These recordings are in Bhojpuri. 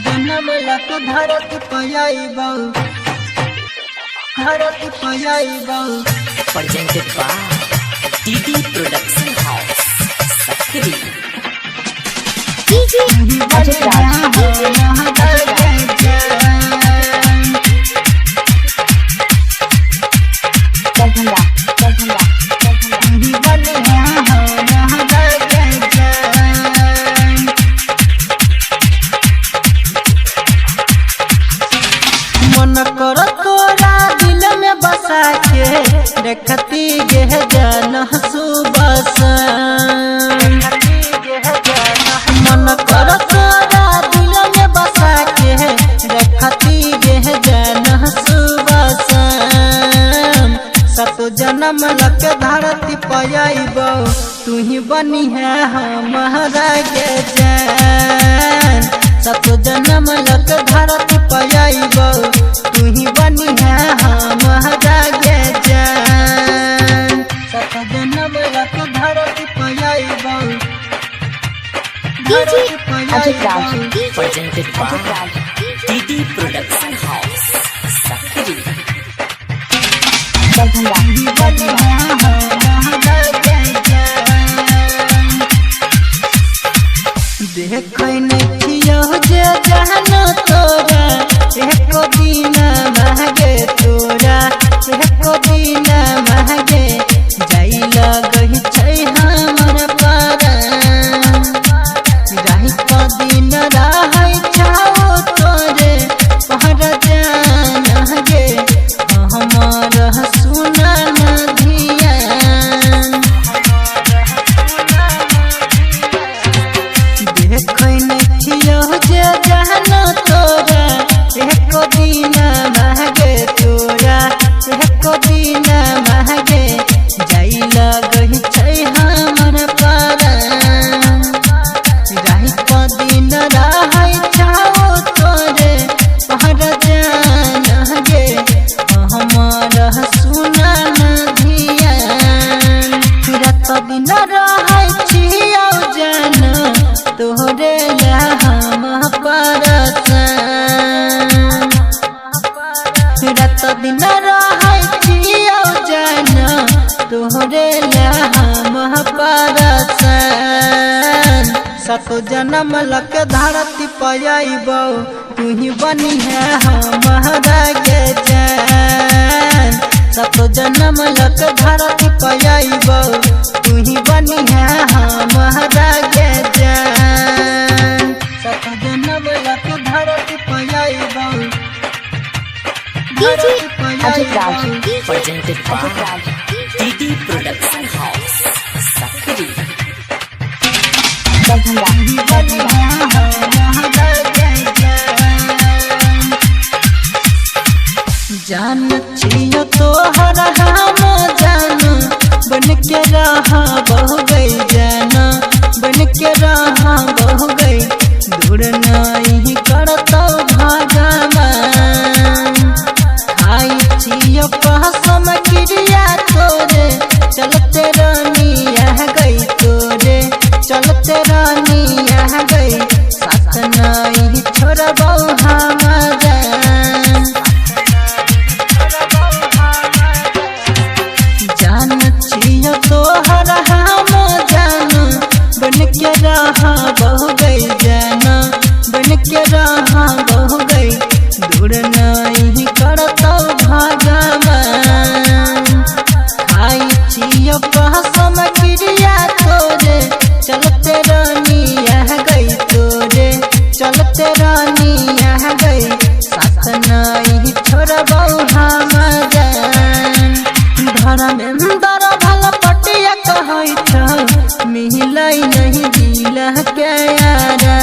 जनमलक धरती पयाइबौ धरती पयाइबौ। Presented by DD Production House, Sakri. DJ Ajit Raj, DJ Ajit Raj, Darbhanga, Darbhanga, मन कर तोरा दिल में बसा के देखती गे जन सुबस। मन कर तोरा दिल में बसा के देखती गे जन सुबस। सतो जन्म लक धरती पयाइबौ तू ही बनी है हमारा के जान। सतो जन्म लक धरती पयाइबौ तू ही बनी है हमारा के जान। सतो जन्म लक धरती पयाइबौ DJ Ajit Raj, DJ Presented by Ajit Raj, DD Production House, Sakri. Darbhanga, देख नखियो जे जहन तोरा एको दिन महगे तोरा एको दिन महगे जाई लगहि छै हमर पारा। रही को दिन रहै छाओ तोरे पहर जान गे हमर सुना धियान। देख नखियो जे जहन तोरा एको दिन महगे तोरा एको दिन महगे जाई लगहि छै हमर पारा। रही को दिन रहै छाओ तोरे पहर जान गे हमर सुना धियान। रात दिन रहै छियौ जान तोरे ला हम परसान। रात दिन रहै छियौ जान तोरे ला हम परसान। सतो जन्म लक धरती पयाइबौ तू ही बनी है हमारा के जान। सतो जन्म लक धरती पयाइबौ तू ही बनी है हमारा के जान। सतो जन्म लक धरती पयाइबौ DJ Ajit Raj, DJ Presented Ajit by Raj, DD Production House, Sakri. Darbhanga, जान छियो तोहर हम जान बन के रहा बहु गई जान बन के रहा बहु गई दूर नहीं करतौ भगवान। खाई छियो कसम क्रिया तोरे चलते रानी यह गई तोरे चलते रानी यह गई साथ नहीं छोड़बौ हमारा। जान छियो तोहर हम जान बन के रहा बहु गई जान बन के रहा बहु गई दूर नहीं करतौ भगवान। खाई छियो कसम क्रिया तोरे चलते रानी यह गई तोरे चलते रानी यह गई साथ नहीं छोड़बौ हमारा। धर्मेंद्र भल पटिया कहै छौ मिलै नहीं दिल के यारा।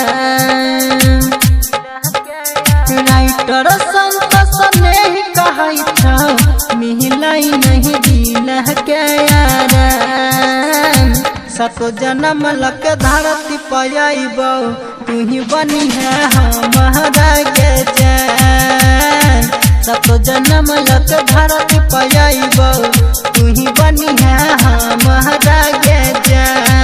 राइटर संतोष नहीं कहै छौ मिलै नहीं दिल के यारा। सतो जन्म लक धरती पयाइबौ तू ही बनी है हमारा के जान। सतो जन्म लक धरती पयाइबौ तू ही बनी है हमारा के जान।